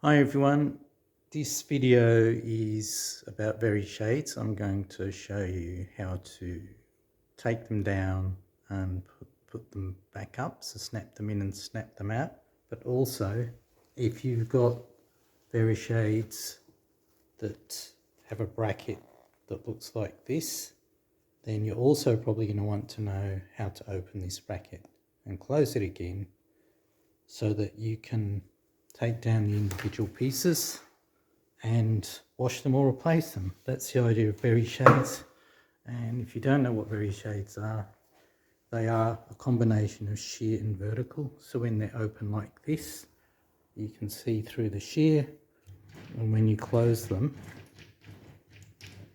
Hi everyone, this video is about VeriShades. I'm going to show you how to take them down and put them back up, so snap them in and snap them out. But also, if you've got VeriShades that have a bracket that looks like this, then you're also probably going to want to know how to open this bracket and close it again so that you can take down the individual pieces and wash them or replace them. That's the idea of VeriShades. And if you don't know what VeriShades are, they are a combination of shear and vertical. So when they're open like this, you can see through the shear, and when you close them,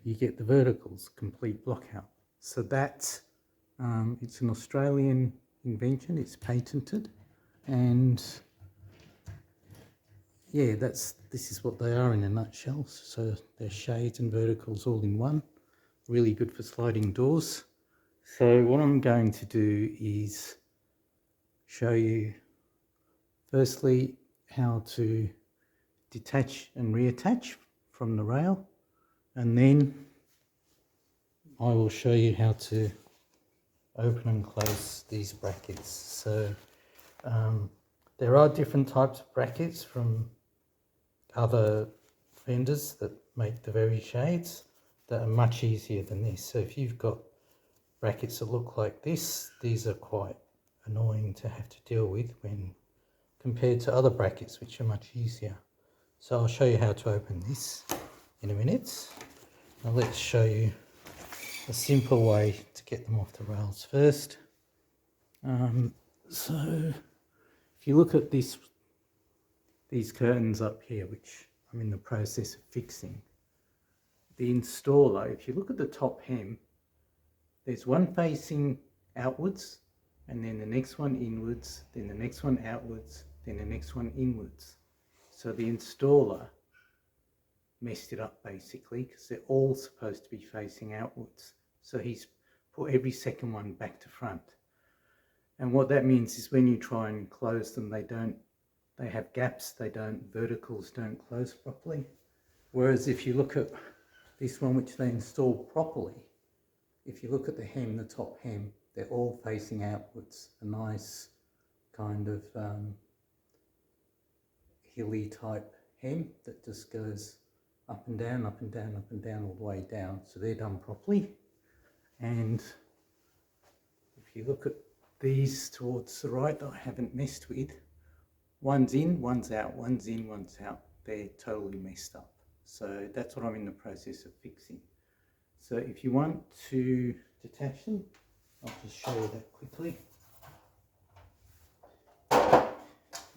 you get the verticals, complete block out. So that's, it's an Australian invention, it's patented, and yeah, this is what they are in a nutshell. So they're shades and verticals all in one. Really good for sliding doors. So what I'm going to do is show you firstly how to detach and reattach from the rail, and then I will show you how to open and close these brackets. So there are different types of brackets from other vendors that make the VeriShades that are much easier than this. So if you've got brackets that look like this, these are quite annoying to have to deal with when compared to other brackets which are much easier. So I'll show you how to open this in a minute. Now let's show you a simple way to get them off the rails first. So if you look at these curtains up here, which I'm in the process of fixing, the installer, if you look at the top hem, there's one facing outwards, and then the next one inwards, then the next one outwards, then the next one inwards. So the installer messed it up basically, because they're all supposed to be facing outwards. So he's put every second one back to front. And what that means is when you try and close them, they have gaps, verticals don't close properly. Whereas if you look at this one, which they installed properly, if you look at the hem, the top hem, they're all facing outwards. A nice kind of hilly type hem that just goes up and down, up and down, up and down, all the way down. So they're done properly. And if you look at these towards the right that I haven't messed with, one's in, one's out, one's in, one's out. They're totally messed up. So that's what I'm in the process of fixing. So if you want to detach them, I'll just show you that quickly.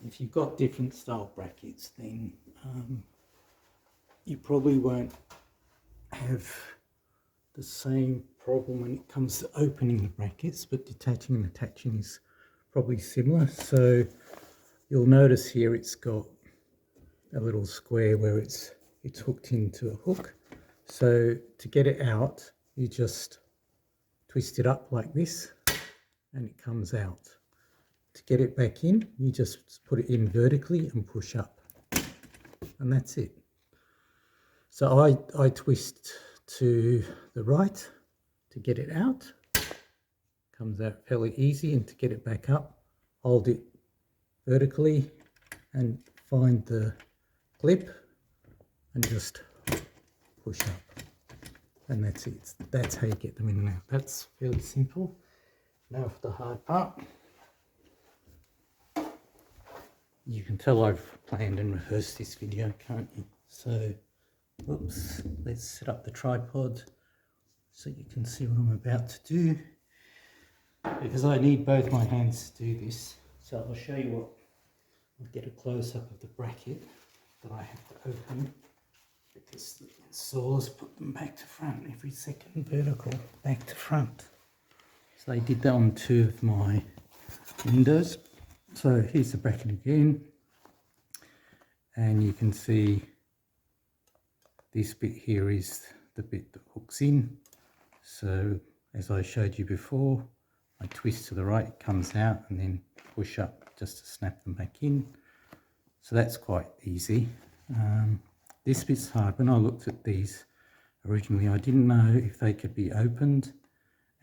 If you've got different style brackets, then you probably won't have the same problem when it comes to opening the brackets, but detaching and attaching is probably similar. So you'll notice here it's got a little square where it's hooked into a hook. So to get it out, you just twist it up like this and it comes out. To get it back in, you just put it in vertically and push up, and that's it. So I twist to the right to get it out. Comes out fairly easy, and to get it back up, hold it vertically and find the clip and just push up, and that's it. That's how you get them in and out. That's fairly simple. Now for the hard part. You can tell I've planned and rehearsed this video, can't you? So, oops, let's set up the tripod so you can see what I'm about to do, because I need both my hands to do this. So I'll show you what, I'll get a close-up of the bracket that I have to open, because the installers put them back to front every second, vertical, back to front. So they did that on 2 of my windows. So here's the bracket again, and you can see this bit here is the bit that hooks in. So as I showed you before, I twist to the right, it comes out, and then push up just to snap them back in. So that's quite easy. This bit's hard. When I looked at these originally, I didn't know if they could be opened,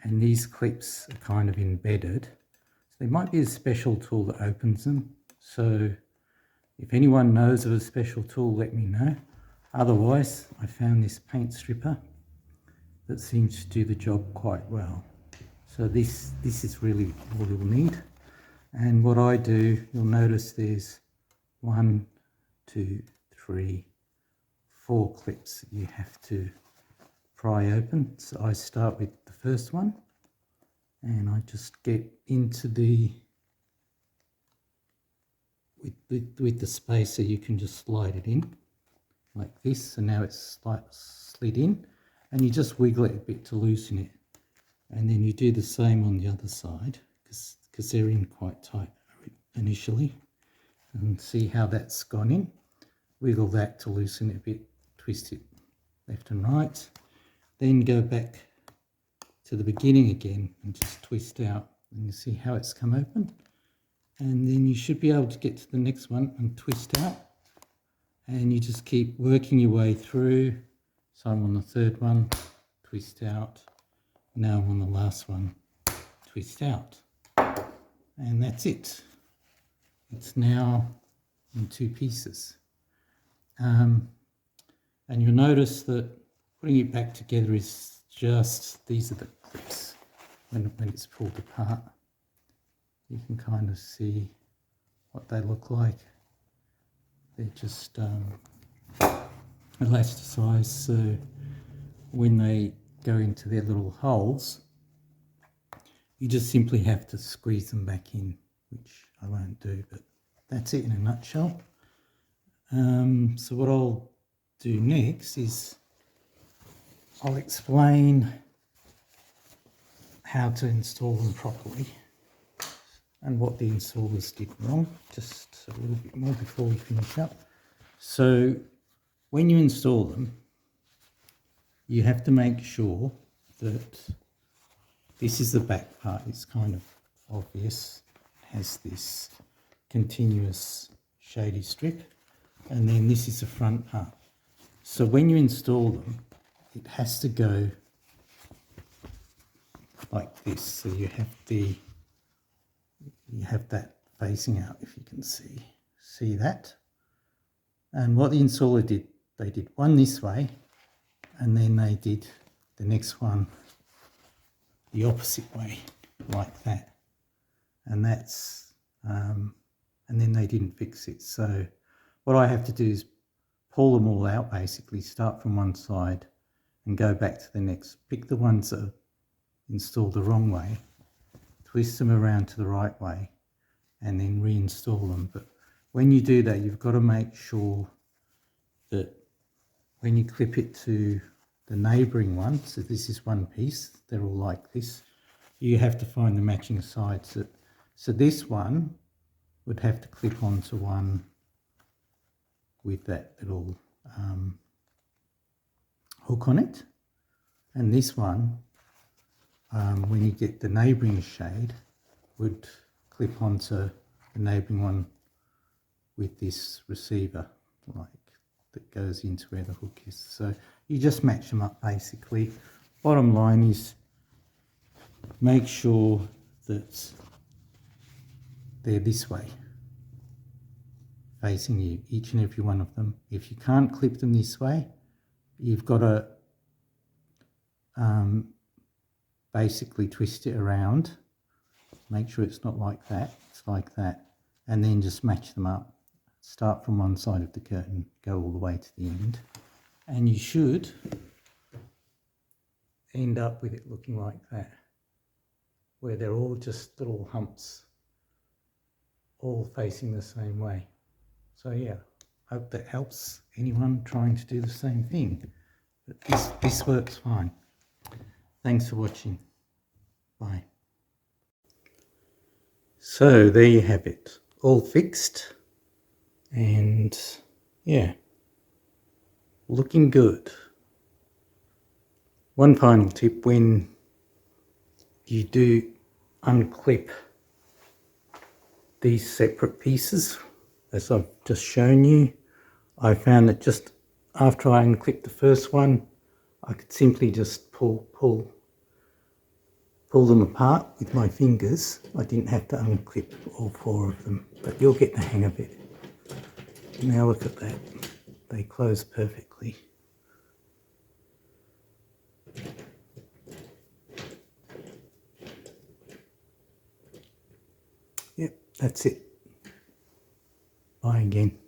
and these clips are kind of embedded. So there might be a special tool that opens them. So if anyone knows of a special tool, let me know. Otherwise, I found this paint stripper that seems to do the job quite well. So this is really all you'll need. And what I do, you'll notice there's 1, 2, 3, 4 clips that you have to pry open. So I start with the first one, and I just get into the with the spacer. You can just slide it in like this, so now it's slid in, and you just wiggle it a bit to loosen it, and then you do the same on the other side because they're in quite tight initially, and see how that's gone in. Wiggle that to loosen it a bit, twist it left and right, then go back to the beginning again and just twist out, and you see how it's come open. And then you should be able to get to the next one and twist out, and you just keep working your way through. So I'm on the third one, twist out. Now I'm on the last one, twist out. And that's it. It's now in 2 pieces. And you'll notice that putting it back together is just, these are the clips when it's pulled apart. You can kind of see what they look like. They're just elasticized, so when they go into their little holes, you just simply have to squeeze them back in, which I won't do, but that's it in a nutshell. So what I'll do next is I'll explain how to install them properly and what the installers did wrong, just a little bit more before we finish up. So when you install them, you have to make sure that this is the back part. It's kind of obvious. It has this continuous shady strip, and then this is the front part. So when you install them, it has to go like this. So you have that facing out, if you can see that. And what the installer did, they did one this way, and then they did the next one the opposite way, like that. And that's and then they didn't fix it. So what I have to do is pull them all out, basically start from one side and go back to the next. Pick the ones that are installed the wrong way, twist them around to the right way, and then reinstall them. But when you do that, you've got to make sure that when you clip it to the neighbouring one, so this is one piece, they're all like this, you have to find the matching sides. So this one would have to clip onto one with that little hook on it, and this one, when you get the neighbouring shade, would clip onto the neighbouring one with this receiver, like that goes into where the hook is. So you just match them up basically. Bottom line is make sure that they're this way, facing you, each and every one of them. If you can't clip them this way, you've got to basically twist it around, make sure it's not like that, it's like that, and then just match them up. Start from one side of the curtain, go all the way to the end, and you should end up with it looking like that, where they're all just little humps, all facing the same way. So yeah, hope that helps anyone trying to do the same thing. But this works fine. Thanks for watching. Bye. So there you have it, all fixed, and yeah, looking good. One final tip: when you do unclip these separate pieces, as I've just shown you. I found that just after I unclipped the first one, I could simply just pull them apart with my fingers. I didn't have to unclip all 4 of them, but you'll get the hang of it. Now look at that, they close perfectly. Yep, that's it. Bye again.